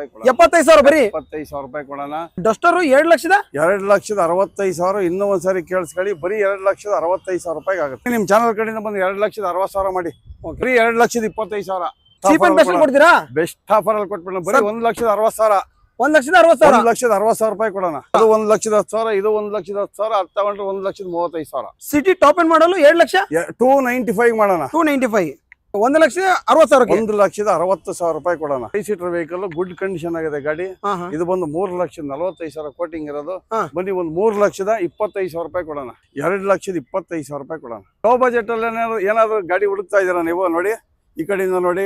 ರೂಪಾಯಿ ಕೊಡೋಣ. 75,000 ಬರೀ 75,000 ರೂಪಾಯಿ ಕೊಡೋಣ. ಡಸ್ಟರ್ 2,65,000 ಇನ್ನೂ ಒಂದ್ಸರಿ ಕೇಳಿಸ್ಕೊಳ್ಳಿ, ಬರೀ 2,65,000 ರೂಪಾಯಿ ಆಗುತ್ತೆ. ನಿಮ್ ಚಾನಲ್ ಕಡೆಯಿಂದ ಬಂದು 2,60,000 ಮಾಡಿ, ಬರೀ 2,25,000 ಚೀಪ್ ಅಂಡ್ ಬೆಸ್ಟ್ ಕೊಡ್ತೀರಾ? ಬೆಸ್ಟ್ ಆಫರ್ ಅಲ್ಲಿ ಕೊಟ್ಬಿಡೋಣ. ಬರೀ 1,60,000 1,60,000 ರೂಪಾಯಿ ಕೊಡೋಣ. ಅದು 1,10,000, ಇದು 1,10,000, ಅದು ತಗೊಂಡ್ರೆ 1,35,000. ಸಿಟಿ ಟಾಪ್ ಎಂಡ್ ಮಾಡಲು 2 ಲಕ್ಷ 295 ಮಾಡೋಣ. 295 1,60,000 1,60,000 ರೂಪಾಯಿ ಕೊಡೋಣ. 5 ಸೀಟರ್ ವೆಹಿಕಲ್, ಗುಡ್ ಕಂಡೀಷನ್ ಆಗಿದೆ ಗಾಡಿ. ಇದು ಬಂದು 3,45,000 ಕೋಟಿಂಗ್ ಇರೋದು. ಬನ್ನಿ ಒಂದು 3,25,000 ರೂಪಾಯಿ ಕೊಡೋಣ. 2,25,000 ರೂಪಾಯಿ ಕೊಡೋಣ. ಲೋ ಬಜೆಟ್ ಅಲ್ಲಿ ಏನಾದ್ರು ಗಾಡಿ ಹುಡುಕ್ತಾ ಇದೀರಾ ನೀವು? ನೋಡಿ ಈ ಕಡೆಯಿಂದ ನೋಡಿ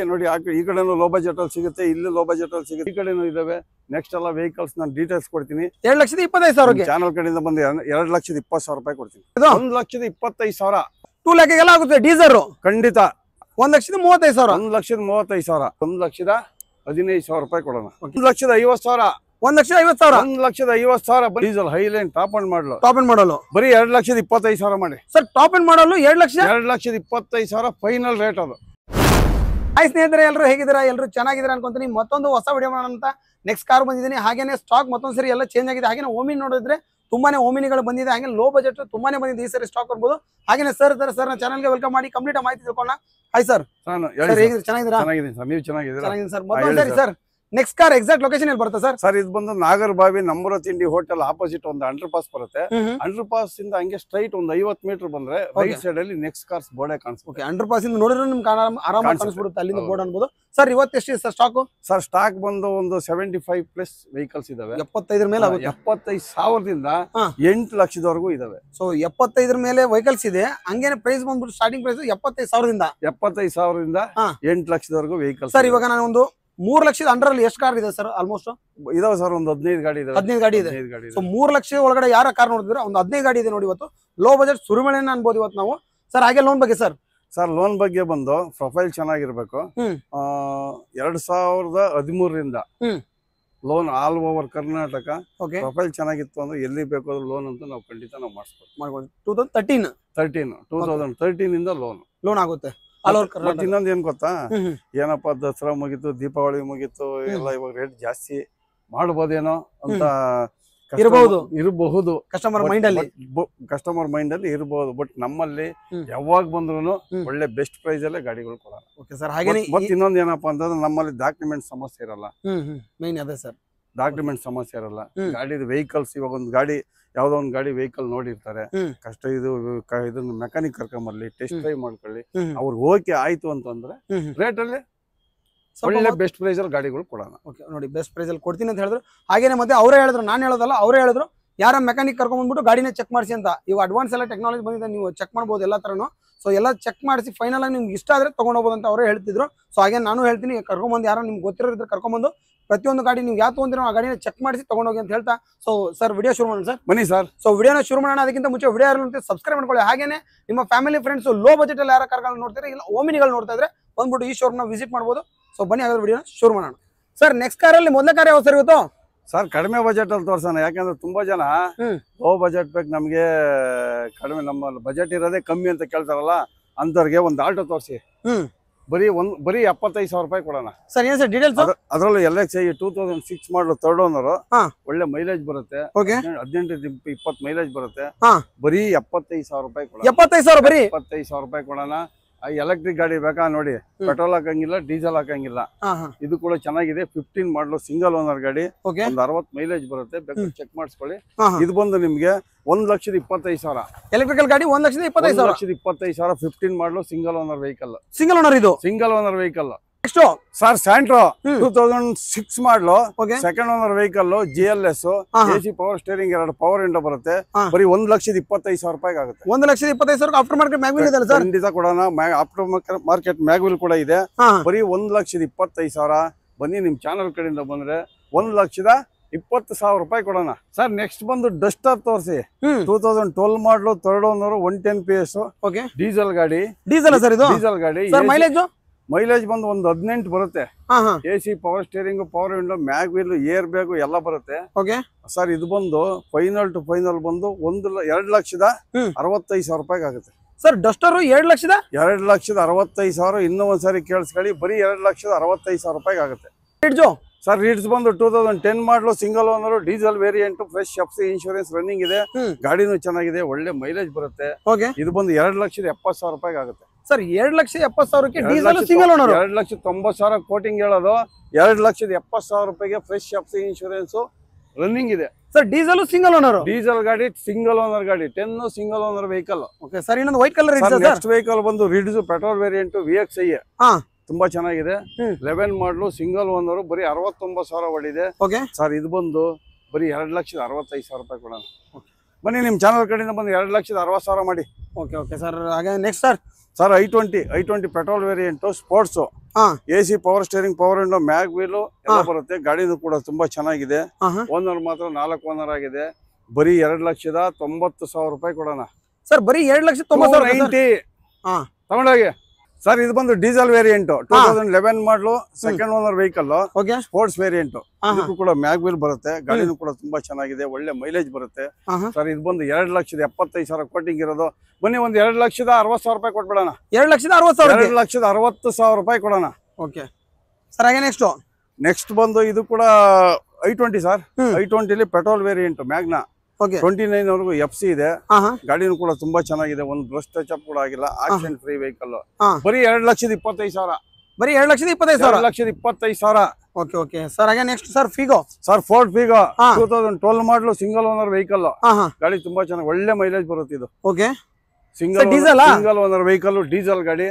ಈ ಕಡೆನೂ ಲೋ ಬಜೆಟ್ ಅಲ್ಲಿ ಸಿಗುತ್ತೆ, ಇಲ್ಲಿ ಲೋ ಬಜೆಟ್ ಅಲ್ಲಿ ಸಿಗುತ್ತೆ, ಈ ಕಡೆನೂ ಇದಾವೆ. ನೆಕ್ಸ್ಟ್ ಎಲ್ಲ ವೆಹಿಕಲ್ಸ್ ನಾನು ಡೀಟೇಲ್ಸ್ ಕೊಡ್ತೀನಿ. 2,25,000 ಚಾನಲ್ ಕಡೆಯಿಂದ ಬಂದು 2,20,000 ರೂಪಾಯಿ ಕೊಡ್ತೀನಿ. 1,25,000 2 ಲ್ಯಾಕ್ ಎಲ್ಲ ಆಗುತ್ತೆ ಡೀಸರ್ ಖಂಡಿತ. 1,35,000 1,35,000 1,15,000 ರೂಪಾಯಿ ಕೊಡೋಣ. 1,50,000 1,50,000 ಡೀಸೆಲ್ ಹೈಲೈನ್ ಟಾಪ್ ಅಂಡ್ ಮಾಡಲು ಬರೀ 2,25,000 ಮಾಡಿ ಸರ್. ಟಾಪ್ ಅಂಡ್ ಮಾಡಲು 2,25,000 ಫೈನಲ್ ರೇಟ್ ಅದು. ಹಾಯ್ ಸ್ನೇಹಿತರೆ, ಎಲ್ಲರೂ ಹೇಗಿದ್ದೀರಾ? ಎಲ್ಲರೂ ಚೆನ್ನಾಗಿದ್ದೀರಾ ಅನ್ಕೊಂತೀನಿ. ಮತ್ತೊಂದು ಹೊಸ ವಿಡಿಯೋ ಮಾಡೋಣ ಅಂತ ನೆಕ್ಸ್ಟ್ ಕಾರ್ ಬಂದಿದ್ದೀನಿ. ಹಾಗೇನೆ ಸ್ಟಾಕ್ ಮತ್ತೊಂದು ಸರಿ ಎಲ್ಲ ಚೇಂಜ್ ಆಗಿದೆ. ಹಾಗೆ ಓಮಿನಿ ನೋಡಿದ್ರೆ ತುಂಬಾನೇ ಓಮಿನಿಗಳು ಬಂದಿದೆ. ಹಾಗೆ ಲೋ ಬಜೆಟ್ ತುಂಬಾನೇ ಬಂದಿದೆ ಈ ಸರಿ ಸ್ಟಾಕ್ ಕೊಡ್ಬೋದು. ಹಾಗೆ ಸರ್ ನ ಚಾನಲ್ಗೆ ವೆಲ್ಕಮ್ ಮಾಡಿ ಕಂಪ್ಲೀಟ್ ಮಾಹಿತಿ ತಿಳ್ಕೊಳ್ಳೋಣ. ಹಾಯ್ ಸರ್, ಚೆನ್ನಾಗಿದ್ದೀರಾ? ನೀವು ಚೆನ್ನಾಗಿದ್ದೀರಾ ಸರ್? ಮತ್ತೊಂದು ಸರಿ sir, next car exact location ಎಲ್ಲಿ ಬರುತ್ತೆ ಸರ್? ಸರ್ ಇದು ಬಂದು ನಾಗರಬಾವಿ ನಮ್ಮೂರ ತಿಂಡಿ ಹೋಟೆಲ್ ಆಪೋಸಿಟ್ ಒಂದು ಅಂಡರ್ ಪಾಸ್ ಬರುತ್ತೆ. ಅಂಡರ್ ಪಾಸ್ ಇಂದ ಹಂಗೆ ಸ್ಟ್ರೈಟ್ ಒಂದು 50 ಮೀಟರ್ ಬಂದ್ರೆ ರೈಟ್ ಸೈಡ್ ಅಲ್ಲಿ ನೆಕ್ಸ್ಟ್ ಕಾರ್ಸ್ ಬೋರ್ಡ್ ಕಾಣಿಸುತ್ತೆ. ಅಂಡರ್ ಪಾಸ್ ಇಂದ ನೋಡಿದ್ರೆ ನಿಮ್ಗೆ ಆರಾಮಾಗಿ ಕಾಣಿಸ್ಬಿಡುತ್ತೆ ಅಲ್ಲಿಂದ ಬೋರ್ಡ್ ಅನ್ಬೋದು. ಸರ್ ಇವತ್ತು ಎಷ್ಟು ಸರ್ ಸ್ಟಾಕ್? ಸರ್ ಸ್ಟಾಕ್ ಬಂದು ಒಂದು 75+ ವೆಹಿಕಲ್ಸ್ ಇದಾವೆ. 75 ಮೇಲೆ 75,000ದಿಂದ 8 ಲಕ್ಷದವರೆಗೂ ಇದಾವೆ. ಸೊ 75 ಮೇಲೆ ವೆಹಿಕಲ್ಸ್ ಇದೆ. ಹಂಗೇನೆ ಪ್ರೈಸ್ ಬಂದ್ಬಿಟ್ಟು ಸ್ಟಾರ್ಟಿಂಗ್ ಪ್ರೈಸ್ 75,000ದಿಂದ 8 ಲಕ್ಷದವರೆಗೂ ವೆಹಿಕಲ್ಸ್. ಸರ್ ಇವಾಗ ನಾನು ಒಂದು 3 ಲಕ್ಷದ ಅಂಡರ್ ಅಲ್ಲಿ ಎಷ್ಟು ಕಾರ್ ಇದೆ ಸರ್? ಆಲ್ಮೋಸ್ಟ್ ಇದಾವೆ ಸರ್, ಒಂದು 15 ಗಾಡಿ ಇದೆ. 15 ಗಾಡಿ ಇದೆ. ಸೊ 3 ಲಕ್ಷ ಒಳಗಡೆ ಯಾರ ಕಾರ್ ನೋಡಿದ್ರೆ ಒಂದು 15 ಗಾಡಿ ಇದೆ ನೋಡಿ. ಇವತ್ತು ಲೋ ಬಜೆಟ್ ಸುರಿಮಳೆನ ಅನ್ಬೋದು ಇವತ್ತು ನಾವು. ಸರ್ ಹಾಗೆ ಲೋನ್ ಬಗ್ಗೆ ಸರ್? ಸರ್ ಲೋನ್ ಬಗ್ಗೆ ಬಂದು ಪ್ರೊಫೈಲ್ ಚೆನ್ನಾಗಿರ್ಬೇಕು. 2013ರಿಂದ loan all over Karnataka. Profile ಚೆನ್ನಾಗಿತ್ತು ಅಂದ್ರೆ ಎಲ್ಲಿ ಬೇಕಾದ್ರೂ ಲೋನ್ ಅಂತ ನಾವು ಖಂಡಿತ ನಾವು ಮಾಡಿಸ್ಬೋದು. 2013 ಇಂದ ಲೋನ್ ಆಗುತ್ತೆ. ಇನ್ನೊಂದು ಏನ್ ಗೊತ್ತಾ, ಏನಪ್ಪಾ ದಸರಾ ಮುಗೀತು, ದೀಪಾವಳಿ ಮುಗೀತು, ಎಲ್ಲ ಇವಾಗ ರೇಟ್ ಜಾಸ್ತಿ ಮಾಡ್ಬೋದೇನೋ ಅಂತ ಇರಬಹುದು ಕಸ್ಟಮರ್ ಮೈಂಡ್ ಅಲ್ಲಿ ಇರಬಹುದು. ಬಟ್ ನಮ್ಮಲ್ಲಿ ಯಾವಾಗ ಬಂದ್ರು ಒಳ್ಳೆ ಬೆಸ್ಟ್ ಪ್ರೈಸ್ ಅಲ್ಲೇ ಗಾಡಿಗಳು ಕೊಡೋಣ. ಮತ್ತೆ ಇನ್ನೊಂದು ಏನಪ್ಪಾ ಅಂತಂದ್ರೆ ನಮ್ಮಲ್ಲಿ ಡಾಕ್ಯುಮೆಂಟ್ ಸಮಸ್ಯೆ ಇರಲ್ಲ. ಡಾಕ್ಯುಮೆಂಟ್ ಸಮಸ್ಯೆ ಇರಲ್ಲ. ಗಾಡಿ ವೆಹಿಕಲ್ಸ್ ಇವಾಗ ಒಂದು ಗಾಡಿ ಯಾವ್ದೋ ಒಂದು ಗಾಡಿ ವೆಹಿಕಲ್ ನೋಡಿರ್ತಾರೆ, ಕಷ್ಟ ಇದನ್ನ ಮೆಕ್ಯಾನಿಕ್ ಕರ್ಕೊಂಬರ್ಲಿ, ಟೆಸ್ಟ್ ಡ್ರೈವ್ ಮಾಡ್ಕೊಳ್ಳಿ, ಅವ್ರಿಗೆ ಓಕೆ ಆಯ್ತು ಅಂತಂದ್ರೆ ರೇಟ್ ಅಲ್ಲಿ ಒಳ್ಳೆ ಬೆಸ್ಟ್ ಪ್ರೈಸ್ ಅಲ್ಲಿ ಗಾಡಿಗಳು ಕೊಡೋಣ. ನೋಡಿ ಬೆಸ್ಟ್ ಪ್ರೈಸ್ ಅಲ್ಲಿ ಕೊಡ್ತೀನಿ ಅಂತ ಹೇಳಿದ್ರು. ಹಾಗೇನೆ ಮತ್ತೆ ಅವರೇ ಹೇಳಿದ್ರು, ನಾನು ಹೇಳೋದಲ್ಲ, ಅವರೇ ಹೇಳಿದ್ರು ಯಾರ ಮೆಕ್ಯಾನಿಕ್ ಕರ್ಕೊಂಡ್ ಬಂದ್ಬಿಟ್ಟು ಗಾಡಿನ ಚೆಕ್ ಮಾಡಿಸಿ ಅಂತ. ಇವಾಗ ಅಡ್ವಾನ್ಸ್ ಎಲ್ಲ ಟೆಕ್ನಾಲಜಿ ಬಂದಿದೆ, ನೀವು ಚೆಕ್ ಮಾಡ್ಬೋದು ಎಲ್ಲ ತರನು. ಸೊ ಎಲ್ಲ ಚೆಕ್ ಮಾಡಿಸಿ ಫೈನಲ್ ಆಗಿ ನಿಮ್ಗೆ ಇಷ್ಟ ಆದ್ರೆ ತಗೊಂಡೋಗ್ಬೋದು ಅಂತ ಅವರೇ ಹೇಳ್ತಿದ್ರು. ಸೊ ಹಾಗೆ ನಾನು ಹೇಳ್ತೀನಿ, ಕರ್ಕೊಂಬಂದು ಯಾರೋ ನಿಮ್ಗೆ ಗೊತ್ತಿರೋದ್ರೆ ಕರ್ಕೊಂಬಂದು ಪ್ರತಿಯೊಂದು ಗಾಡಿ ನೀವು ಯಾವ ತೊಗೊಂಡಿರೋ ಆ ಗಾಡಿನ ಚೆಕ್ ಮಾಡಿಸಿ ತಗೊಂಡೋಗಿ ಅಂತ ಹೇಳ್ತಾ. ಸೊ ಸರ್ ವಿಡಿಯೋ ಶುರು ಮಾಡೋಣ ಸರ್. ಬನ್ನಿ ಸರ್. ಸೊ ವಿಡಿಯೋನ ಶುರು ಮಾಡೋಣ. ಅದಕ್ಕಿಂತ ಮುಂಚೆ ವಿಡಿಯೋ ಯಾರು ಸಬ್ಸ್ಕ್ರೈಬ್ ಮಾಡ್ಕೊಳ್ಳಿ. ಹಾಗೇನೆ ನಿಮ್ಮ ಫ್ಯಾಮಿಲಿ ಫ್ರೆಂಡ್ಸ್ ಲೋ ಬಜೆಟ್ ಅಲ್ಲಿ ಯಾರ ಕಾರ್ಗಳು ನೋಡ್ತಾರೆ, ಇಲ್ಲ ಓಮಿನಿಗಳು ನೋಡ್ತಾ ಇದ್ರೆ ಬಂದ್ಬಿಟ್ಟು ಈ ಶೋರೂಮ್ ನ ವಿಸಿಟ್ ಮಾಡ್ಬೋದು. ಸೊ ಬನ್ನಿ ಹಾಗಾದ್ರೆ ವಿಡಿಯೋನ ಶುರು ಮಾಡೋಣ. ಸರ್ ನೆಕ್ಸ್ಟ್ ಕಾರಲ್ಲಿ ಮೊದಲ ಕಾರ್ ಯಾವ ಸರ್ ಇವತ್ತು? ಸರ್ ಕಡಿಮೆ ಬಜೆಟ್ ಅಲ್ಲಿ ತೋರ್ಸೋಣ. ಯಾಕಂದ್ರೆ ತುಂಬಾ ಜನ ಲೋ ಬಜೆಟ್ ಬೇಕು ನಮ್ಗೆ, ಕಡಿಮೆ ನಮ್ಮ ಬಜೆಟ್ ಇರೋದೇ ಕಮ್ಮಿ ಅಂತ ಕೇಳ್ತಾರಲ್ಲ, ಅಂತವ್ರಿಗೆ ಒಂದು ಆಲ್ಟೋ ತೋರಿಸಿ. ಬರೀ 75,000 ರೂಪಾಯಿ ಕೊಡೋಣ. ಸರ್ ಏನ್ ಸರ್ ಡೀಟೇಲ್ಸ್? ಅದರಲ್ಲೂ LXi 2006 ಮಾಡಲು ಥರ್ಡ್ ಓನರ್, ಒಳ್ಳೆ ಮೈಲೇಜ್ ಬರುತ್ತೆ. 18-20 ಮೈಲೇಜ್ ಬರುತ್ತೆ. ಬರೀ 75,000 ರೂಪಾಯಿ ಕೊಡೋಣ. 75,000 ರೂಪಾಯಿ ಕೊಡೋಣ. ಎಲೆಕ್ಟ್ರಿಕ್ ಗಾಡಿ ಬೇಕಾ ನೋಡಿ, ಪೆಟ್ರೋಲ್ ಹಾಕಂಗಿಲ್ಲ, ಡೀಸೆಲ್ ಹಾಕಂಗಿಲ್ಲ. ಇದು ಕೂಡ ಚೆನ್ನಾಗಿದೆ. 15 ಮಾಡಲು ಸಿಂಗಲ್ ಓನರ್ ಗಾಡಿ, ಒಂದು 60 ಮೈಲೇಜ್ ಬರುತ್ತೆ. ಬೇಕಾದ್ರೆ ಚೆಕ್ ಮಾಡಿಸ್ಕೊಳ್ಳಿ. ಇದು ಬಂದು ನಿಮ್ಗೆ 1,25,000 ಎಲೆಕ್ಟ್ರಿಕಲ್ ಗಾಡಿ. 1,25,000 15 model single owner vehicle. Single owner ಇದು single owner vehicle. Sir Santro 2006 model second owner vehicle, GLS, AC power steering, 2 power window ಬರುತ್ತೆ. ಬರೀ 1,25,000 ರೂಪಾಯಿ ಆಗುತ್ತೆ. 1,25,000 ಆಫ್ಟರ್ ಮಾರ್ಕೆಟ್ ಮ್ಯಾಗ್ವಿಲ್ ಇದೆ ಸರ್. ಖಂಡಿತ ಕೊಡೋಣ. ಆಫ್ಟರ್ ಮಾರ್ಕೆಟ್ ಮ್ಯಾಗ್ವಿಲ್ ಕೂಡ ಇದೆ. ಬರೀ 1,25,000. ಬನ್ನಿ ನಿಮ್ ಚಾನಲ್ ಕಡೆಯಿಂದ ಬಂದ್ರೆ 1,20,000 ರೂಪಾಯಿ ಕೊಡೋಣ. ಸರ್ ನೆಕ್ಸ್ಟ್ ಬಂದು ಡಸ್ಟರ್ ತೋರಿಸಿ. 2012 ಮಾಡಲು ಥರ್ಡ್ ಓನರ್, 110 PS ಡೀಸೆಲ್ ಗಾಡಿ. ಡೀಸೆಲ್ ಗಾಡಿ. ಮೈಲೇಜ್ ಬಂದು ಒಂದು 18 ಬರುತ್ತೆ. AC power steering, power window, mag wheel, air bag ಎಲ್ಲ ಬರುತ್ತೆ. ಸರ್ ಇದು ಬಂದು ಫೈನಲ್ ಟು ಫೈನಲ್ ಬಂದು 2,65,000 ರೂಪಾಯಿ ಆಗುತ್ತೆ. ಸರ್ ಡಸ್ಟರ್ 2,65,000 ಇನ್ನೂ ಒಂದ್ಸರಿ ಕೇಳಿಸ್ಕೊಳ್ಳಿ, ಬರೀ 2,65,000 ರೂಪಾಯಿ ಆಗುತ್ತೆ. ಸರ್ ರೀಡ್ಸ್ ಬಂದು 2010 ಮಾಡಲು single owner diesel variant fresh FC insurance running ಇದೆ. ಗಾಡಿನೂ ಚೆನ್ನಾಗಿದೆ, ಒಳ್ಳೆ ಮೈಲೇಜ್ ಬರುತ್ತೆ. ಇದು ಬಂದು 2,70,000 ರೂಪಾಯಿಗೆ ಆಗುತ್ತೆ ಸರ್. 2,70,000ಕ್ಕೆ ಡೀಸೆಲ್ ಸಿಂಗಲ್ ಓನರ್. 2,90,000 ಕೋಟಿಂಗ್ ಹೇಳೋದು, 2,70,000 ರೂಪಾಯಿಗೆ ಫ್ರೆಶ್ ಎಫ್ಸಿ ಇನ್ಶೂರೆನ್ಸ್ ರನ್ನಿಂಗ್ ಇದೆ sir. Diesel single owner, diesel ಗಾಡಿ, ಸಿಂಗಲ್ ಓನರ್ ಗಾಡಿ, 10 single owner vehicle. Okay sir. ಇನ್ನೊಂದು ವೈಟ್ ಕಲರ್ ನೆಕ್ಸ್ಟ್ ವೆಹಿಕಲ್ ಬಂದು ರಿಡ್ಸ್ ಪೆಟ್ರೋಲ್ ವೇರಿಯಂಟ್ VXi. ತುಂಬಾ ಚೆನ್ನಾಗಿದೆ. 11 ಮಾಡಲು ಸಿಂಗಲ್ ಓನರ್, ಬರೀ 69,000 ಹೊಡಿದೆ ಸರ್. ಇದು ಬಂದು ಬರೀ 2,65,000 ರೂಪಾಯಿ ಕೊಡೋಣ. ಬನ್ನಿ ನಿಮ್ ಚಾನಲ್ ಕಡೆಯಿಂದ ಬಂದು 2,60,000 ಮಾಡಿ. Okay okay sir. ಹಾಗೆ next sir I20 petrol variant sports, AC power steering, power window, mag wheel ಎಲ್ಲ ಬರುತ್ತೆ. ಗಾಡಿನೂ ಕೂಡ ತುಂಬಾ ಚೆನ್ನಾಗಿದೆ. ಓನರ್ ಮಾತ್ರ 4 ಓನರ್ ಆಗಿದೆ. ಬರೀ 2,90,000 ರೂಪಾಯಿ ಕೊಡೋಣ ಸರ್. ಬರೀ 2,90,000 ತಗೊಂಡೋಗಿ ಸರ್. ಇದು ಬಂದು diesel variant 2011 model second owner vehicle, sports variant. ಇದಕ್ಕೂ ಕೂಡ ಮ್ಯಾಗ್ ವೀಲ್ ಬರುತ್ತೆ. ಗಾಡಿನೂ ಕೂಡ ತುಂಬಾ ಚೆನ್ನಾಗಿದೆ, ಒಳ್ಳೆ ಮೈಲೇಜ್ ಬರುತ್ತೆ ಸರ್. ಇದು ಬಂದು 2,75,000 ಕೋಟಿಂಗ್ ಇರೋದು. ಬನ್ನಿ ಒಂದು 2,60,000 ರೂಪಾಯಿ ಕೊಟ್ಬಿಡೋಣ. 2,60,000 ರೂಪಾಯಿ ಕೊಡೋಣ. Okay sir. ಹಾಗೆ ನೆಕ್ಸ್ಟ್ ಬಂದು ಇದು ಕೂಡ I20 sir. I20 petrol variant Magna 29 ವರೆಗೂ FC ಇದೆ. ಗಾಡಿನೂ ಕೂಡ ತುಂಬಾ ಚೆನ್ನಾಗಿದೆ, ಒಂದು ಬ್ರಷ್ ಟಚ್ ಅಪ್ ಕೂಡ ಆಗಿಲ್ಲ. Accident free vehicle. ಬರೀ 2,25,000. ಬರೀ 2,25,000. 2,25,000. Okay okay sir. ಹಾಗೆ next sir Figo sir. Ford Figo 2012 model single owner vehicle. ಗಾಡಿ ತುಂಬಾ ಚೆನ್ನಾಗಿ, ಒಳ್ಳೆ ಮೈಲೇಜ್ ಬರುತ್ತೆ. ಇದು okay single owner vehicle, diesel ಗಾಡಿ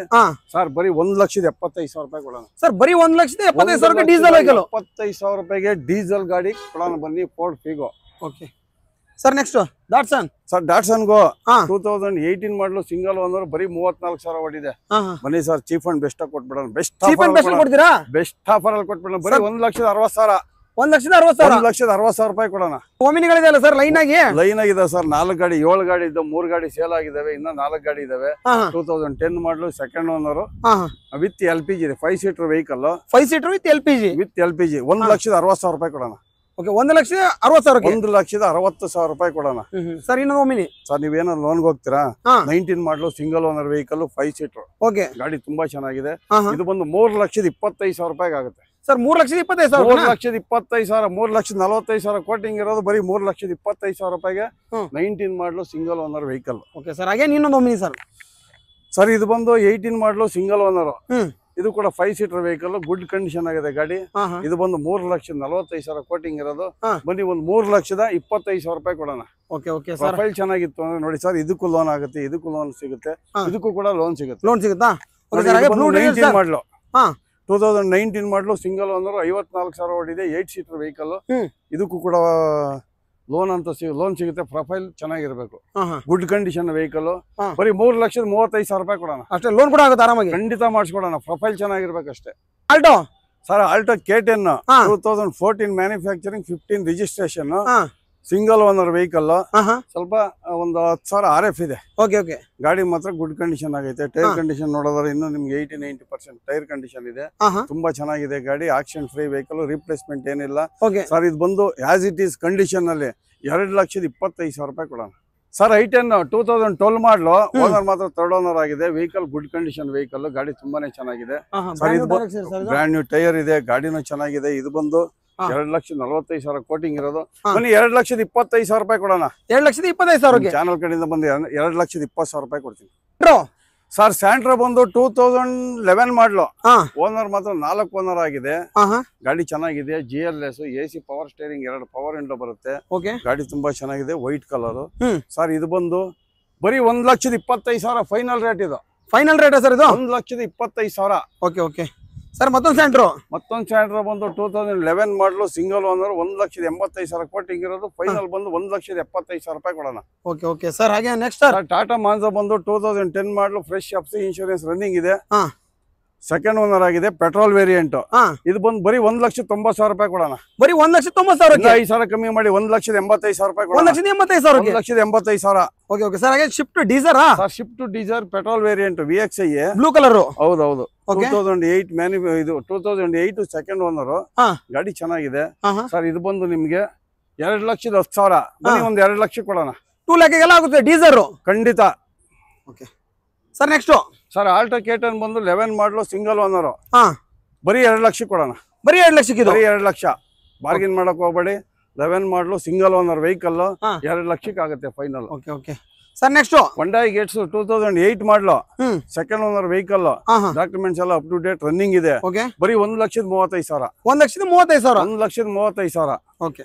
ಸರ್. ಬರೀ 1,75,000 ರೂಪಾಯಿ ಕೊಡೋಣ ಸರ್. ಬರೀ 1,75,000 ಡೀಸೆಲ್ ವೆಹಿಕಲ್. 75,000 ರೂಪಾಯಿಗೆ ಡೀಸೆಲ್ ಗಾಡಿ ಕೊಡೋಣ. ಬನ್ನಿ Ford Figo. Okay sir. Next Datsun sir. Datsun Go 2018 model single owner, ಬರೀ 34,000 ಹೊಡಿದೆ. ಬನ್ನಿ ಸರ್, ಚೀಪ್ ಅಂಡ್ ಬೆಸ್ಟ್ ಕೊಟ್ಬಿಡೋಣ. ಬೆಸ್ಟ್ ಆಫರ್ ಅಲ್ಲಿ ಕೊಟ್ಬಿಡೋಣ. ಬರೀ 1,60,000. 1,60,000 ರೂಪಾಯಿ ಕೊಡೋಣ. ಓಮಿನಿಗಳಿದೆ ಅಲ್ಲ ಸರ್ ಲೈನ್ ಆಗಿದೆ ಸರ್. 4 ಗಾಡಿ, 7 ಗಾಡಿ ಇದ್ದಾವೆ. 3 ಗಾಡಿ ಸೇಲ್ ಆಗಿದಾವೆ, ಇನ್ನ 4 ಗಾಡಿ ಇದಾವೆ. 2010 ಮಾಡಲು ಸೆಕೆಂಡ್ ಓನರ್ ವಿತ್ LPG ಇದೆ. 5 seater vehicle. 5 seater with LPG. 1,60,000 ರೂಪಾಯಿ ಕೊಡೋಣ. ಓಕೆ 1,60,000. 1,60,000 ರೂಪಾಯಿ ಕೊಡೋಣ ಸರ್. ಇನ್ನೊಂದು ಓಮಿನಿ ಸರ್. ನೀವೇನೋ ಲೋನ್ಗೆ ಹೋಗ್ತೀರಾ? 19 ಮಾಡಲು single owner vehicle, 5 seater. Okay ಗಾಡಿ ತುಂಬಾ ಚೆನ್ನಾಗಿದೆ. ಇದು ಬಂದು 3,25,000 ರೂಪಾಯಿಗೆ ಆಗುತ್ತೆ ಸರ್. 3,25,000. 3,25,000. 3,45,000 ಕೋಟಿಂಗ್ ಇರೋದು, ಬರೀ 3,25,000 ರೂಪಾಯಿಗೆ 19 ಮಾಡಲು single owner vehicle. Okay sir. ಹಾಗೆ ಇನ್ನೊಂದು ಓಮಿನಿ ಸರ್. ಸರ್ ಇದು ಬಂದು 18 ಮಾಡಲು ಸಿಂಗಲ್ ಓನರ್. ಇದು ಕೂಡ 5 ಸೀಟರ್ ವೆಹಿಕಲ್, ಗುಡ್ ಕಂಡೀಷನ್ ಆಗಿದೆ ಗಾಡಿ. ಇದು ಬಂದು 3,45,000 ಕೋಟಿಂಗ್ ಇರೋದು. ಬನ್ನಿ ಒಂದು 3,25,000 ರೂಪಾಯಿ ಕೊಡೋಣ. Okay okay sir. ಪ್ರೊಫೈಲ್ ಚೆನ್ನಾಗಿತ್ತು ಅಂದ್ರೆ ನೋಡಿ ಸರ್, ಇದಕ್ಕೂ ಲೋನ್ ಆಗುತ್ತೆ, ಇದಕ್ಕೂ ಲೋನ್ ಸಿಗುತ್ತೆ, ಇದಕ್ಕೂ ಕೂಡ ಲೋನ್ ಸಿಗುತ್ತೆ. ಲೋನ್ ಸಿಗುತ್ತಾ? 19 ಮಾಡಲು 2019 ಮಾಡಲು ಸಿಂಗಲ್ ಓನರ್, 54,000 ಓಡಿದೆ. 8 ಸೀಟರ್ ವೆಹಿಕಲ್. ಇದಕ್ಕೂ ಕೂಡ ಲೋನ್ ಅಂತ ಲೋನ್ ಸಿಗುತ್ತೆ. ಪ್ರೊಫೈಲ್ ಚೆನ್ನಾಗಿರ್ಬೇಕು, ಗುಡ್ ಕಂಡೀಷನ್ ವೆಹಿಕಲ್. ಬರೀ 3,35,000 ರೂಪಾಯಿ ಕೊಡೋಣ ಅಷ್ಟೇ. ಲೋನ್ ಕೂಡ ಆಗುತ್ತೆ ಆರಾಮಾಗಿ, ಖಂಡಿತ ಮಾಡಿಸ್ಕೊಡೋಣ. ಪ್ರೊಫೈಲ್ ಚೆನ್ನಾಗಿರ್ಬೇಕು ಅಷ್ಟೇ. Alto sir. Alto K10 2014 manufacturing, 15 registration, single owner vehicle. ಸ್ವಲ್ಪ ಒಂದು 10,000 RF ಇದೆ. Okay okay. ಗಾಡಿ ಮಾತ್ರ ಗುಡ್ ಕಂಡೀಷನ್ ಆಗೈತೆ. ಟೈರ್ ಕಂಡೀಷನ್ ನೋಡೋದ್ರೆ ಇನ್ನು ನಿಮ್ಗೆ 80-90% ಟೈರ್ ಕಂಡೀಷನ್ ಇದೆ. ತುಂಬಾ ಚೆನ್ನಾಗಿದೆ ಗಾಡಿ. ಆಕ್ಸಿಡೆಂಟ್ ಫ್ರೀ ವೆಹಿಕಲ್, ರಿಪ್ಲೇಸ್ಮೆಂಟ್ ಏನಿಲ್ಲ ಸರ್. ಇದು ಬಂದು ಆಸ್ ಇಟ್ ಈಸ್ ಕಂಡೀಷನ್ ಅಲ್ಲಿ 2,25,000 ರೂಪಾಯಿ ಕೊಡೋಣ ಸರ್. I10 2012 ಮಾಡಲು, ಓನರ್ ಮಾತ್ರ 3rd ಓನರ್ ಆಗಿದೆ. ವೆಹಿಕಲ್ ಗುಡ್ ಕಂಡೀಷನ್ ವೆಹಿಕಲ್, ಗಾಡಿ ತುಂಬಾನೇ ಚೆನ್ನಾಗಿದೆ ಸರ್. ಇದು ಬ್ರ್ಯಾಂಡ್ ನ್ಯೂ ಟೈರ್ ಇದೆ, ಗಾಡಿನೂ ಚೆನ್ನಾಗಿದೆ. ಇದು ಬಂದು 2,45,000 ಕೋಟಿಂಗ್ ಇರೋದು. ಬನ್ನಿ 2,25,000 ರೂಪಾಯಿ ಕೊಡೋಣ. 2,25,000 ಚಾನಲ್ ಕಡೆಯಿಂದ ಬಂದು 2,20,000 ರೂಪಾಯಿ ಕೊಡ್ತೀನಿ ಸರ್. ಸ್ಯಾಂಟ್ರೋ ಬಂದು 2011 ಮಾಡಲು, ಓನರ್ ಮಾತ್ರ 4 ಓನರ್ ಆಗಿದೆ. ಗಾಡಿ ಚೆನ್ನಾಗಿದೆ. GLS, AC power steering, 2 power window ಬರುತ್ತೆ. ಗಾಡಿ ತುಂಬಾ ಚೆನ್ನಾಗಿದೆ, ವೈಟ್ ಕಲರ್ ಸರ್. ಇದು ಬಂದು ಬರೀ 1,25,000 ಫೈನಲ್ ರೇಟ್. ಇದು ಫೈನಲ್ ರೇಟ್ ಸರ್. ಇದು 1,25,000. Okay okay sir. ಮತ್ತೊಂದು ಸ್ಯಾಂಟ್ರೋ ಬಂದು 2011 ಮಾಡಲು, ಸಿಂಗಲ್ ಓನರ್, 1,85,000 ಕೋಟಿಂಗ್ ಇರೋದು. ಫೈನಲ್ ಬಂದು 1,75,000 ರೂಪಾಯಿ ಕೊಡೋಣ. Okay okay sir. ಹಾಗೆ ನೆಕ್ಸ್ಟ್ ಟಾಟಾ ಮಾನ್ಸಾ ಬಂದು 2010 ಮಾಡಲು, ಫ್ರೆಶ್ FC ಇನ್ಶೂರೆನ್ಸ್ ರನ್ನಿಂಗ್ ಇದೆ. ಸೆಕೆಂಡ್ ಓನರ್ ಆಗಿದೆ, ಪೆಟ್ರೋಲ್ ವೇರಿಯಂಟ್. ಇದು ಬಂದು ಬರೀ 1,90,000 ರೂಪಾಯಿ ಕೊಡೋಣ. ಬರೀ 1,90,000. 5,000 ಕಮ್ಮಿ ಮಾಡಿ 1,85,000 ರೂಪಾಯಿ ಕೊಡೋಣ. 1,85,000. Okay okay sir. ಹಾಗೆ Swift Dzire Swift Dzire petrol variant VXi, blue colour. ಹೌದೌದು. 2008 ಸೆಕೆಂಡ್ ಓನರ್. ಗಾಡಿ ಚೆನ್ನಾಗಿದೆ ಸರ್. ಇದು ಬಂದು ನಿಮ್ಗೆ 2,10,000. ಬನ್ನಿ ಒಂದು 2 ಲಕ್ಷ ಕೊಡೋಣ. 2 ಲಕ್ಷ ಆಗುತ್ತೆ ಡೀಸರ್ ಖಂಡಿತ. Okay sir. Next sir. Alto K10 ಬಂದು 11 ಮಾಡಲು, ಸಿಂಗಲ್ ಓನರ್. ಬರೀ 2 ಲಕ್ಷ ಕೊಡೋಣ. ಬರೀ 2 ಲಕ್ಷಕ್ಕೆ ಇದು ಬರೀ 2 ಲಕ್ಷ. ಬಾರ್ಗಿನ್ ಮಾಡಕ್ ಹೋಗ್ಬೇಡಿ. 11 ಮಾಡಲು ಸಿಂಗಲ್ ಓನರ್ ವೆಹಿಕಲ್ 2 ಲಕ್ಷಕ್ಕೆ ಆಗುತ್ತೆ final. Okay okay sir next Hyundai Getz 2008 ಮಾಡಲು ಸೆಕೆಂಡ್ ಓನರ್ ವೆಹಿಕಲ್. ಡಾಕ್ಯುಮೆಂಟ್ಸ್ ಎಲ್ಲ ಅಪ್ ಟು ಡೇಟ್ ರನ್ನಿಂಗ್ ಇದೆ. ಬರೀ 1,35,000. 1,35,000. 1,35,000. ಓಕೆ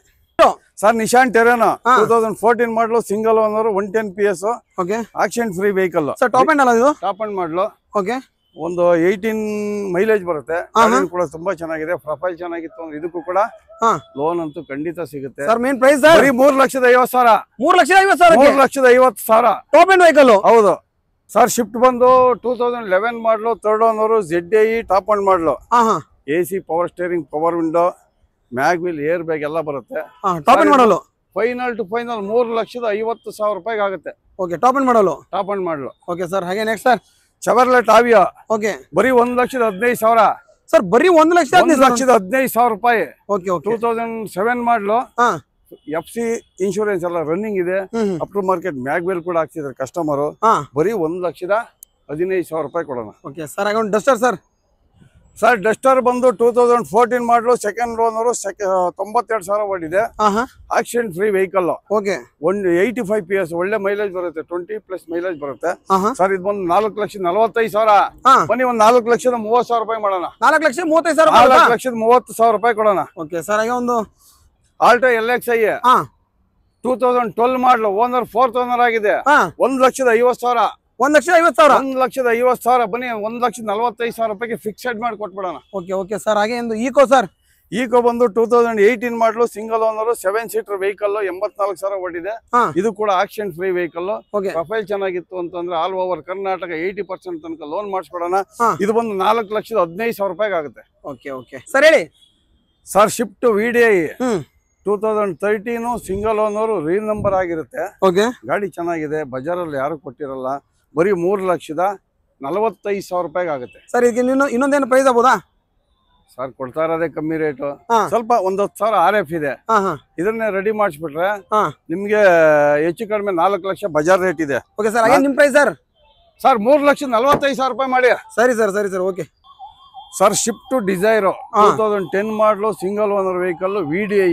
ಸರ್ ನಿಶಾನ್ ಟೆರೆನೋ 2014 ಮಾಡಲು single owner 110 PS. Okay accident free vehicle. Sir top end ಅಲ್ಲ ಇದು? ಟಾಪ್ ಅಂಡ್ ಮಾಡಲು. ಓಕೆ ಒಂದು 18 ಮೈಲೇಜ್ ಬರುತ್ತೆ. ಕೂಡ ತುಂಬಾ ಚೆನ್ನಾಗಿದೆ. ಪ್ರೊಫೈಲ್ ಚೆನ್ನಾಗಿತ್ತು ಅಂದ್ರೆ ಇದಕ್ಕೂ ಕೂಡ ಲೋನ್ ಅಂತೂ ಖಂಡಿತ ಸಿಗುತ್ತೆ. ಸರ್ ಮೇನ್ ಪ್ರೈಸ್ ಸರ್ ಬರೀ 3,50,000. 3,50,000. 3,50,000 ಟಾಪ್ ಎಂಡ್ ವೆಹಿಕಲ್. ಹೌದು ಸರ್. ಶಿಫ್ಟ್ ಬಂದು 2011 ಮಾಡಲು third owner ZDI top end model. AC power steering power window mag wheel air bag ಎಲ್ಲ ಬರುತ್ತೆ. ಟಾಪ್ ಎಂಡ್ ಮಾಡಲು ಫೈನಲ್ ಟು ಫೈನಲ್ 3,50,000 ರೂಪಾಯಿಗೆ ಆಗುತ್ತೆ. ಓಕೆ ಟಾಪ್ ಎಂಡ್ ಮಾಡಲು. ಟಾಪ್ ಅಂಡ್ ಮಾಡಲು. ಓಕೆ ಸರ್ ಹಾಗೆ ನೆಕ್ಸ್ಟ್ ಸರ್ ಚೆವರ್ಲೆಟ್ ಆವಿಯೋ. ಓಕೆ ಬರೀ 1,15,000. Sir ಬರೀ 1,15,000 ರೂಪಾಯಿ. Okay okay 2007 model. FC insurance ಎಲ್ಲ ರನ್ನಿಂಗ್ ಇದೆ. Up to market mag wheel ಕೂಡ ಹಾಕ್ತಿದ್ದಾರೆ ಕಸ್ಟಮರ್. ಬರೀ 1,15,000 ರೂಪಾಯಿ ಕೊಡೋಣ. ಓಕೆ ಸರ್ ಹಾಗೆ ಒಂದು ಡಸ್ಟರ್ ಸರ್. ಸರ್ ಡಸ್ಟರ್ ಬಂದು 2014 ಮಾಡಲು ಸೆಕೆಂಡ್ ಓನರ್ 92,000 ಓಡಿದೆ. Accident free vehicle. Okay 85 PS ಒಳ್ಳೆ ಮೈಲೇಜ್ ಬರುತ್ತೆ. 20+ ಮೈಲೇಜ್ ಬರುತ್ತೆ. ಸರ್ ಇದು ಬಂದು 4,45,000. ಬನ್ನಿ ಒಂದು 4,30,000 ರೂಪಾಯಿ ಮಾಡೋಣ. 4,35,000. 4,30,000 ರೂಪಾಯಿ ಕೊಡೋಣ. ಓಕೆ ಸರ್ ಹಾಗೆ ಒಂದು ಆಲ್ಟೋ LXi 2012 ಮಾಡಲು ಓನರ್ 4th ಓನರ್ ಆಗಿದೆ. 1,50,000. 1,50,000. 1,50,000. ಬನ್ನಿ 1,45,000 ರೂಪಾಯಿಗೆ ಫಿಕ್ಸೆಡ್ ಮಾಡಿ ಕೊಟ್ಬಿಡೋಣ. ಓಕೆ ಓಕೆ ಸರ್ ಹಾಗೆ ಒಂದು ಈಕೋ ಸರ್. ಈಕೋ ಬಂದು 2018 model single owner 7 seater vehicle 84,000 ಓಡಿದೆ. ಇದು ಕೂಡ ಆಕ್ಸಿಡೆಂಟ್ ಫ್ರೀ ವೆಹಿಕಲ್. ಪ್ರೊಫೈಲ್ ಚೆನ್ನಾಗಿತ್ತು ಅಂತಂದ್ರೆ ಆಲ್ ಓವರ್ ಕರ್ನಾಟಕ 80% ತನಕ ಲೋನ್ ಮಾಡಿಸ್ಕೊಡೋಣ. ಇದು ಬಂದು 4,15,000 ರೂಪಾಯಿಗೆ ಆಗುತ್ತೆ. ಓಕೆ ಓಕೆ ಸರ್ ಹೇಳಿ sir. Swift VDI 2013 single owner renumber ಆಗಿರುತ್ತೆ. ಗಾಡಿ ಚೆನ್ನಾಗಿದೆ. ಬಜಾರಲ್ಲಿ ಯಾರು ಕೊಟ್ಟಿರಲ್ಲ. ಬರೀ 3,45,000 ರೂಪಾಯಿಗೆ ಆಗುತ್ತೆ. ಸರ್ ಇದಕ್ಕೆ ಇನ್ನೊಂದೇನು ಪ್ರೈಸ್ ಆಗ್ಬೋದಾ? ಸರ್ ಕೊಡ್ತಾ ಇರೋದೇ ಕಮ್ಮಿ ರೇಟು. ಸ್ವಲ್ಪ 10,000 RF ಇದೆ. ಇದನ್ನೇ ರೆಡಿ ಮಾಡಿಸ್ಬಿಟ್ರೆ ನಿಮ್ಗೆ ಹೆಚ್ಚು ಕಡಿಮೆ 4 ಲಕ್ಷ ಬಜಾರ್ ರೇಟ್ ಇದೆ. ಓಕೆ ಸರ್ ಹಾಗೆ ನಿಮ್ ಪ್ರೈಸ್ ಸರ್? ಸರ್ 3,45,000 ರೂಪಾಯಿ ಮಾಡಿ. ಸರಿ ಸರ್ ಸರಿ sir okay sir. Swift desire 2010 ಮಾಡಲು single owner vehicle VDI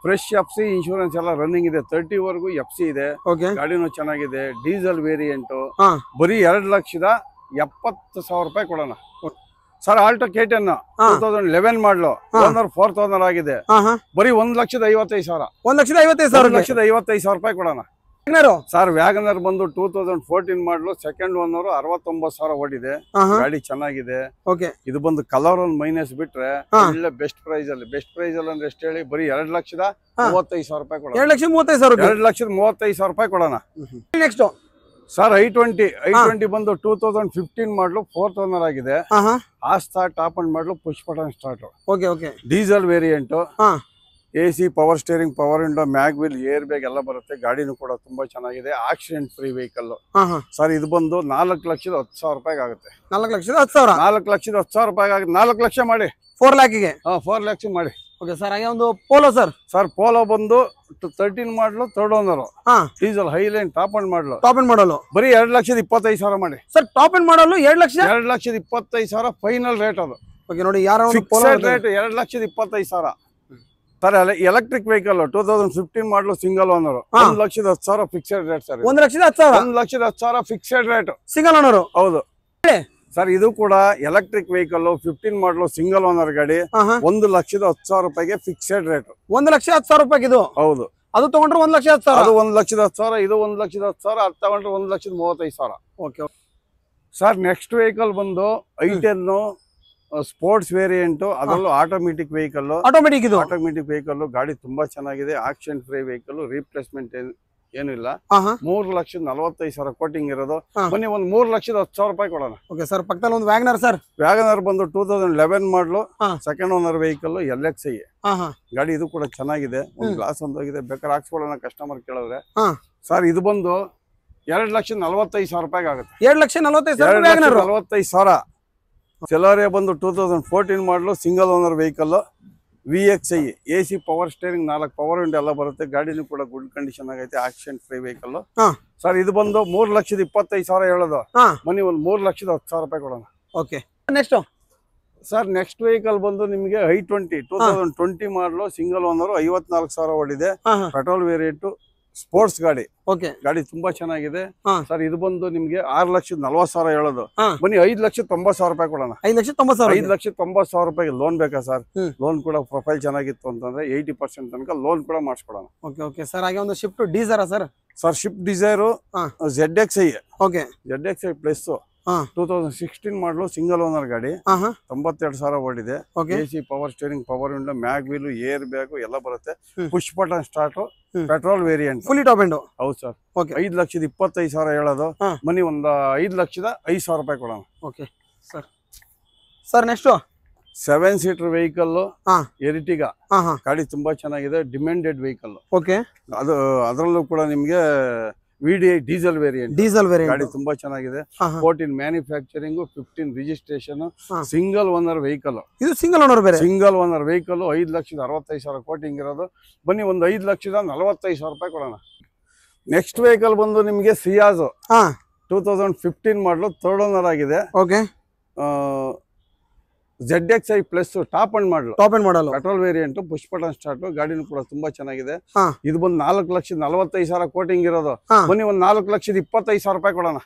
fresh FC insurance ಎಲ್ಲ ರನ್ನಿಂಗ್ ಇದೆ. 30 ವರೆಗೂ FC ಇದೆ. ಗಾಡಿನೂ ಚೆನ್ನಾಗಿದೆ. Diesel variant. ಬರೀ 2,70,000 ರೂಪಾಯಿ ಕೊಡೋಣ. ಸರ್ ಆಲ್ಟೋ K10 2011 ಮಾಡಲು ಓನರ್ 4th ಓನರ್ ಆಗಿದೆ. ಬರೀ 1,55,000. 1,55,000 ರೂಪಾಯಿ ಕೊಡೋಣ. ಸರ್ ವ್ಯಾಗನರ್ ಬಂದು 2014 ಮಾಡಲು ಸೆಕೆಂಡ್ ಓನರ್ 69,000 ಓಡಿದೆ. ಗಾಡಿ ಚೆನ್ನಾಗಿದೆ. ಇದು ಬಂದು ಕಲರ್ ಒಂದು ಮೈನಸ್ ಬಿಟ್ರೆ ಒಳ್ಳೆ ಬೆಸ್ಟ್ ಪ್ರೈಸ್ ಅಲ್ಲಿ ಅಂದ್ರೆ ಎಷ್ಟು ಹೇಳಿ? ಬರೀ 2,35,000 ರೂಪಾಯಿ ಕೊಡೋಣ. 2,35,000 ರೂಪಾಯಿ ಕೊಡೋಣ. ನೆಕ್ಸ್ಟ್ ಸರ್ I20 ಬಂದು 2015 ಮಾಡಲು 4th ಓನರ್ ಆಗಿದೆ. ಆಸ್ತಾ ಟಾಪ್ ಅಂಡ್ ಮಾಡಲು push button start. Diesel variant. AC power steering power window mag wheel air bag ಎಲ್ಲ ಬರುತ್ತೆ. ಗಾಡಿನೂ ಕೂಡ ತುಂಬಾ ಚೆನ್ನಾಗಿದೆ. Accident free vehicle. ಸರ್ ಇದು ಬಂದು 4,10,000 ರೂಪಾಯಿಗೆ ಆಗುತ್ತೆ. 4,10,000. 4,10,000 ರೂಪಾಯಿಗೆ ಆಗುತ್ತೆ. 4 ಲಕ್ಷ ಮಾಡಿ. 4 ಲ್ಯಾಕಿಗೆ 4 ಲಕ್ಷ ಮಾಡಿ. ಓಕೆ ಸರ್ ಹಾಗೆ ಒಂದು ಪೋಲೋ ಸರ್. ಸರ್ ಪೋಲೋ ಬಂದು 13 ಮಾಡಲು third owner. Diesel Highline top end ಮಾಡಲು. ಬರೀ 2,25,000 ಮಾಡಿ. ಸರ್ ಟಾಪ್ ಅಂಡ್ ಮಾಡಲು 2,25,000 ಫೈನಲ್ ರೇಟ್ ಅದು. ಓಕೆ ನೋಡಿ ಯಾರು ರೇಟ್ 2,25,000. ಸರ್ ಎಲೆಕ್ಟ್ರಿಕ್ ವೆಹಿಕಲ್ 2015 ಮಾಡಲು single owner 1,10,000 fixed rate. Sir 1,10,000 fixed rate single owner. ಹೌದು ಸರ್. ಇದು ಕೂಡ electric vehicle 15 model single owner ಗಾಡಿ 1,10,000 ರೂಪಾಯಿಗೆ ಫಿಕ್ಸೆಡ್ ರೇಟ್. 1,10,000 ರೂಪಾಯಿಗೆ ಇದು. ಹೌದು ಅದು ತಗೊಂಡ್ರೆ 1,10,000. ಅದು 1,10,000. ಇದು 1,10,000. ಅದು ತಗೊಂಡ್ರೆ 1,35,000. ಓಕೆ ಸರ್ ನೆಕ್ಸ್ಟ್ ವೆಹಿಕಲ್ ಬಂದು I10 ಸ್ಪೋರ್ಟ್ಸ್ ವೇರಿಯಂಟ್. ಅದರಲ್ಲೂ ಆಟೋಮೆಟಿಕ್ ವೆಹಿಕಲ್. Automatic vehicle. ಗಾಡಿ ತುಂಬಾ ಚೆನ್ನಾಗಿದೆ. Accident free vehicle. ರೀಪ್ಲೇಸ್ಮೆಂಟ್ ಏನಿಲ್ಲ. 3,45,000 ಕೋಟಿಂಗ್ ಇರೋದು. ಬನ್ನಿ ಒಂದು 3,10,000 ರೂಪಾಯಿ ಕೊಡೋಣ. ಓಕೆ ಸರ್ ಪಕ್ಕದಲ್ಲಿ ಒಂದು ವ್ಯಾಗನರ್ ಸರ್. ವ್ಯಾಗನರ್ ಬಂದು 2011 model second owner vehicle LXi. ಗಾಡಿ ಇದು ಕೂಡ ಚೆನ್ನಾಗಿದೆ. ಒಂದು ಗ್ಲಾಸ್ ಒಂದೋಗಿದೆ. ಬೇಕಾದ್ರೆ ಹಾಕ್ಸ್ಕೊಳ್ಳೋಣ ಕಸ್ಟಮರ್ ಕೇಳಿದ್ರೆ. ಸರ್ ಇದು ಬಂದು 2,45,000 ರೂಪಾಯಿಗೆ ಆಗುತ್ತೆ. 2,45,000. ಸೆಲಾರಿಯಾ ಬಂದು 2014 ಮಾಡಲು single owner vehicle VXi. AC power steering 4 power window ಎಲ್ಲ ಬರುತ್ತೆ. ಗಾಡಿನೂ ಕೂಡ ಗುಡ್ ಕಂಡೀಷನ್ ಆಗೈತೆ. Accident free vehicle. ಸರ್ ಇದು ಬಂದು 3,25,000 ಹೇಳೋದು. ಮನಿ ಒಂದು 3,10,000 ರೂಪಾಯಿ ಕೊಡೋಣ. Okay next sir next vehicle ಬಂದು ನಿಮಗೆ i20 2020 ಮಾಡಲು ಸಿಂಗಲ್ ಓನರ್ 54,000 ಓಡಿದೆ. ಪೆಟ್ರೋಲ್ ವೇರಿಯಂಟ್ ಸ್ಪೋರ್ಟ್ಸ್ ಗಾಡಿ. ಗಾಡಿ ತುಂಬಾ ಚೆನ್ನಾಗಿದೆ ಸರ್. ಇದು ಬಂದು ನಿಮ್ಗೆ 6,40,000 ಹೇಳೋದು. ಬನ್ನಿ 5,90,000 ರೂಪಾಯಿ ಕೊಡೋಣ. 5,90,000 ರೂಪಾಯಿಗೆ ಲೋನ್ ಬೇಕಾ ಸರ್? ಲೋನ್ ಕೂಡ ಪ್ರೊಫೈಲ್ ಚೆನ್ನಾಗಿತ್ತು ಅಂತಂದ್ರೆ 80% ತನಕ ಲೋನ್ ಕೂಡ ಮಾಡಿಸ್ಕೊಡೋಣ. Okay sir. ಹಾಗೆ ಒಂದು Swift Dzire sir. Sir Swift Dzire ZXi ZXi plus 2016 model single owner ಗಾಡಿ. 92,000 ಓಡಿದೆ. AC power steering, power window, mag wheel, air bag ಎಲ್ಲ ಬರುತ್ತೆ. Push button start, petrol variant, fully top end. ಹೌದು sir. 5,25,000 ಹೇಳೋದು. ಮನಿ ಒಂದು 5,05,000 ರೂಪಾಯಿ ಕೊಡೋಣ. Okay sir. Sir next 7 seater vehicle Ertiga. ಗಾಡಿ ತುಂಬಾ ಚೆನ್ನಾಗಿದೆ. Demanded vehicle. ಅದು ಅದರಲ್ಲೂ ಕೂಡ ನಿಮ್ಗೆ VDI ಡೀಸೆಲ್ ವೇರಿಯಂಟ್. ಗಾಡಿ ತುಂಬಾ ಚೆನ್ನಾಗಿದೆ. 14 manufacturing, 15 registration, single owner vehicle. ಇದು ಸಿಂಗಲ್ ಓನರ್ ಬೇರೆ. ಸಿಂಗಲ್ ಓನರ್ ವೆಹಿಕಲ್ 5,65,000 ಕೋಟಿಂಗ್ ಇರೋದು. ಬನ್ನಿ ಒಂದು 5,45,000 ರೂಪಾಯಿ ಕೊಡೋಣ. ನೆಕ್ಸ್ಟ್ ವೆಹಿಕಲ್ ಬಂದು ನಿಮಗೆ ಸಿಯಾಜ್ 2015 ಮಾಡಲು 3rd ಓನರ್ ಆಗಿದೆ. ZXi plus top end model petrol variant, push button start. ಗಾಡಿನೂ ಕೂಡ ತುಂಬಾ ಚೆನ್ನಾಗಿದೆ. ಇದು ಬಂದು 4,45,000 ಕೋಟಿಂಗ್ ಇರೋದು. ಬನ್ನಿ ಒಂದು 4,25,000 ರೂಪಾಯಿ ಕೊಡೋಣ.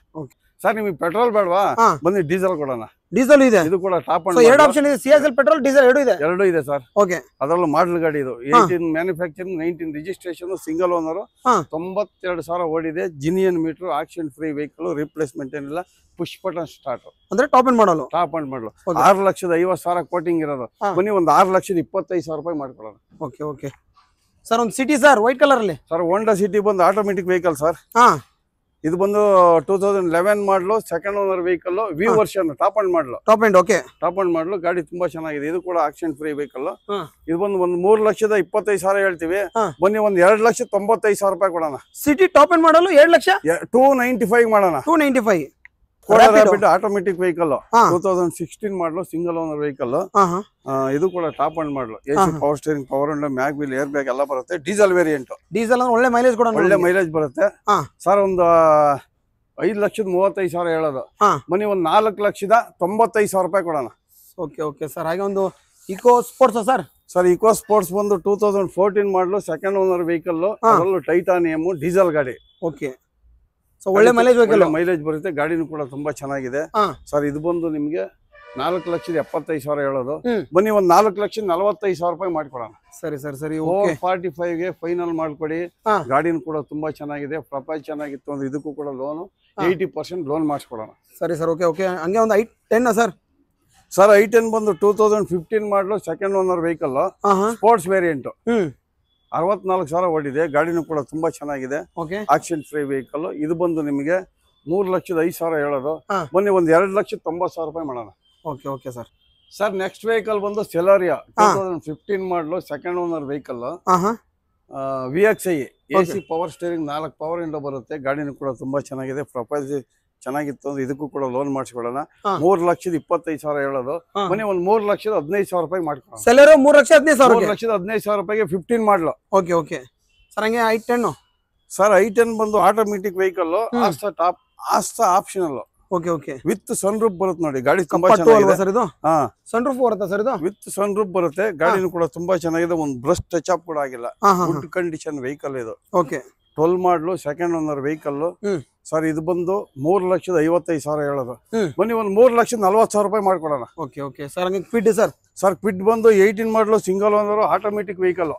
ಸರ್ ನಿಮಗೆ ಪೆಟ್ರೋಲ್ ಬೇಡವಾ? ಬನ್ನಿ ಡೀಸೆಲ್ ಕೊಡೋಣ. ಡೀಸೆಲ್ ಇದೆ. ಇದು ಕೂಡ ಟಾಪ್ ಅಂಡ್. ಎರಡು ಆಪ್ಷನ್ ಇದೆ, ಸಿಎಸ್ಎಲ್ ಪೆಟ್ರೋಲ್ ಡೀಸೆಲ್ ಎರಡು ಇದೆ ಸರ್. ಅದರಲ್ಲೂ ಮಾಡಲ್ ಗಾಡಿ ಇದು. 18 ಮ್ಯಾನುಫ್ಯಾಕ್ಚರಿಂಗ್, 19 ರಿಜಿಸ್ಟ್ರೇಷನ್, ಸಿಂಗಲ್ ಓನರ್, 92,000 ಓಡಿದೆ. Genuine meter, action free vehicle, replacement ಏನಿಲ್ಲ. ಪುಷ್ ಬಟನ್ ಸ್ಟಾರ್ಟ್ ಅಂದ್ರೆ ಟಾಪ್ ಅಂಡ್ ಮಾಡಲು. 6,50,000 ಕೋಟಿಂಗ್ ಇರೋದು. ಬನ್ನಿ ಒಂದು 6,25,000 ರೂಪಾಯಿ ಮಾಡ್ಕೊಳ್ಳೋಣ. Okay sir. ಒಂದು ಸಿಟಿ ಸರ್, ವೈಟ್ ಕಲರ್ ಅಲ್ಲಿ ಸರ್. ಹೋಂಡಾ ಸಿಟಿ ಬಂದು ಆಟೋಮೆಟಿಕ್ ವೆಹಿಕಲ್ ಸರ್. ಇದು ಬಂದು 2011 model, second owner vehicle, V version, top end model. Top end model. ಗಾಡಿ ತುಂಬಾ ಚೆನ್ನಾಗಿದೆ. ಇದು ಕೂಡ ಆಕ್ಷನ್ ಫ್ರೀ ವೆಹಿಕಲ್. ಇದು ಬಂದು ಒಂದು 3,25,000 ಹೇಳ್ತೀವಿ. ಬನ್ನಿ ಒಂದು 2,95,000 ರೂಪಾಯಿ ಕೊಡೋಣ. ಸಿಟಿ ಟಾಪ್ ಅಂಡ್ ಮಾಡಲು 2,95 ಮಾಡೋಣ. 295 automatic vehicle. 2016 model, single owner vehicle. ಇದು ಕೂಡ top end model. AC power steering, power window, mag wheel, air bag ಎಲ್ಲ ಬರುತ್ತೆ. Diesel variant. ಡೀಸೆಲ್ ಒಳ್ಳೆ ಮೈಲೇಜ್ ಬರುತ್ತೆ ಸರ್. ಒಂದು 5,35,000 ಹೇಳೋದು. ಮನಿ ಒಂದು 4,95,000 ರೂಪಾಯಿ ಕೊಡೋಣ. Okay sir. ಹಾಗೆ ಒಂದು Eco Sports sir. Sir Eco Sports ಬಂದು 2014 ಮಾಡಲು, ಸೆಕೆಂಡ್ ಓನರ್ ವೆಹಿಕಲ್. ಅದರಲ್ಲೂ ಟೈಟಾನಿಯಂ ಡೀಸೆಲ್ ಗಾಡಿ. ಒಳ್ಳೆ ಮೈಲೇಜ್ ಬರುತ್ತೆ. ಗಾಡಿನೂ ಕೂಡ ತುಂಬಾ ಚೆನ್ನಾಗಿದೆ ಸರ್. ಇದು ಬಂದು ನಿಮ್ಗೆ 4,75,000 ಹೇಳೋದು. ಬನ್ನಿ ಒಂದು 4,45,000 ರೂಪಾಯಿ ಮಾಡ್ಕೊಡೋಣ. ಸರಿ 445ಗೆ ಫೈನಲ್ ಮಾಡ್ಕೊಡಿ. ಗಾಡಿನೂ ಕೂಡ ತುಂಬಾ ಚೆನ್ನಾಗಿದೆ. ಪ್ರೊಫೈಲ್ ಚೆನ್ನಾಗಿತ್ತು ಅಂದ್ರೆ ಇದಕ್ಕೂ ಕೂಡ ಲೋನು 80% ಲೋನ್ ಮಾಡಿಸ್ಕೊಡೋಣ. ಸರಿ ಸರ್. ಓಕೆ. ಹಂಗೆ ಒಂದು i10 ಸರ್. ಸರ್ i10 ಬಂದು 2015 ಮಾಡಲು, second owner vehicle, sports variant. 64,000 ಓಡಿದೆ. ಗಾಡಿನೂ ಕೂಡ ತುಂಬಾ ಚೆನ್ನಾಗಿದೆ. Action free vehicle. ಇದು ಬಂದು ನಿಮಗೆ 3,05,000 ಹೇಳೋದು. ಬನ್ನಿ ಒಂದು 2,90,000 ರೂಪಾಯಿ ಮಾಡೋಣ. Okay sir. Sir next vehicle ಬಂದು ಸೆಲಾರಿಯಾ 2015 ಮಾಡಲು, second owner vehicle. VXi AC power steering, 4 power window ಬರುತ್ತೆ. ಗಾಡಿನೂ ಕೂಡ ತುಂಬಾ ಚೆನ್ನಾಗಿದೆ. ಪ್ರೊಫೈಲ್ ಚೆನ್ನಾಗಿತ್ತು ಅಂದ್ರೆ ಇದಕ್ಕೂ ಕೂಡ ಲೋನ್ ಮಾಡಿಸ್ಕೊಡೋಣ. 3,25,000 ಹೇಳೋದು. ಮನೆ ಒಂದು 3,15,000 ರೂಪಾಯಿ ಮಾಡ್ಕೊಳ್ಳೋಣ. 3,15,000 ರೂಪಾಯಿಗೆ 15 ಮಾಡಲು. Okay sir. ಹಂಗೆ i10 ಸರ್. i10 ಬಂದು automatic vehicle. Asta optional. With sun roof ಬರುತ್ತೆ ನೋಡಿ. ಗಾಡಿ ತುಂಬಾ ಚೆನ್ನಾಗಿದೆ ಸರ್. ಇದು ಸನ್ ರೂಫ್ ಬರುತ್ತೆ ಸರ್. ಇದು ವಿತ್ ಸನ್ ರೂಫ್ ಬರುತ್ತೆ. ಗಾಡಿನೂ ಕೂಡ ತುಂಬಾ ಚೆನ್ನಾಗಿದೆ. ಒಂದು ಬ್ರಷ್ ಟಚ್ ಅಪ್ ಕೂಡ ಆಗಿಲ್ಲ. ಗುಡ್ ಕಂಡೀಷನ್ ವೆಹಿಕಲ್ ಇದು. 12 ಮಾಡಲು, ಸೆಕೆಂಡ್ ಓನರ್ ವೆಹಿಕಲ್. ಸರ್ ಇದು ಬಂದು 3,55,000 ಹೇಳೋದು. ಬನ್ನಿ ಒಂದು 3,40,000 ರೂಪಾಯಿ ಮಾಡ್ಕೊಡೋಣ. Okay sir. ಹಂಗೆ ಕ್ವಿಡ್ ಸರ್. ಸರ್ ಕ್ವಿಡ್ ಬಂದು 18 ಮಾಡಲು, single owner, automatic vehicle.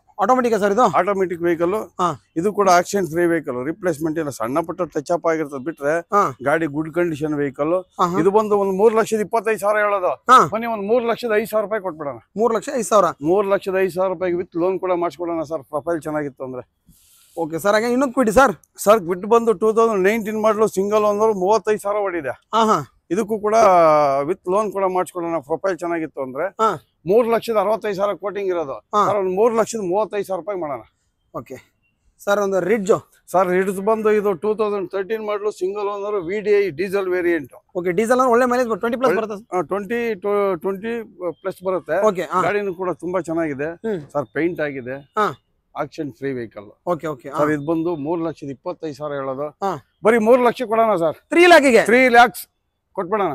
Sir ಇದು ಆಟೋಮೆಟಿಕ್ ವೆಹಿಕಲ್. ಇದು ಕೂಡ ಆಕ್ಷನ್ ಫ್ರೀ ವೆಹಿಕಲ್. ರಿಪ್ಲೇಸ್ಮೆಂಟ್ ಇಲ್ಲ, ಸಣ್ಣ ಪುಟ್ಟ ಟಚ್ ಅಪ್ ಆಗಿರ್ತದೆ ಬಿಟ್ರೆ ಗಾಡಿ ಗುಡ್ ಕಂಡೀಷನ್ ವೆಹಿಕಲ್. ಇದು ಬಂದು ಒಂದು 3,25,000 ಹೇಳೋದು. ಬನ್ನಿ ಒಂದು 3,05,000 ರೂಪಾಯಿ ಕೊಟ್ಬಿಡೋಣ. 3,05,000 ರೂಪಾಯಿಗೆ ವಿತ್ ಲೋನ್ ಕೂಡ ಮಾಡಿಸ್ಕೊಡೋಣ ಸರ್. ಪ್ರೊಫೈಲ್ ಚೆನ್ನಾಗಿತ್ತು ಅಂದ್ರೆ. Okay sir. ಹಾಗೆ ಇನ್ನೊಂದು ಕ್ವಿಡ್ ಸರ್. ಕ್ವಿಡ್ ಬಂದು 2019 ಮಾಡಲು, ಸಿಂಗಲ್ ಓನರ್, 35,000 ಓಡಿದೆ. ಇದಕ್ಕೂ ಕೂಡ ವಿತ್ ಲೋನ್ ಕೂಡ ಮಾಡಿಸ್ಕೊಡೋಣ. ಪ್ರೊಫೈಲ್ ಚೆನ್ನಾಗಿತ್ತು ಅಂದ್ರೆ 3,65,000 ಕೋಟಿಂಗ್ ಇರೋದು. ಒಂದು 3,35,000 ರೂಪಾಯಿ ಮಾಡೋಣ. Okay sir. ಒಂದು ರಿಡ್ಜ್ ಬಂದು ಇದು 2013 ಮಾಡಲು, single owner, VDI diesel variant. Diesel ಒಳ್ಳೆ ಮೈಲೇಜ್ 20+ ಬರುತ್ತೆ. 20+ ಬರುತ್ತೆ. ಗಾಡಿನೂ ಕೂಡ ತುಂಬಾ ಚೆನ್ನಾಗಿದೆ ಸರ್. ಪೇಂಟ್ ಆಗಿದೆ. Action free vehicle. ಸರ್ ಇದು ಬಂದು 3,25,000 ಹೇಳೋದು. ಬರೀ 3 ಲಕ್ಷ ಕೊಡೋಣ ಸರ್. 3 lakhs ಕೊಟ್ಬಿಡೋಣ.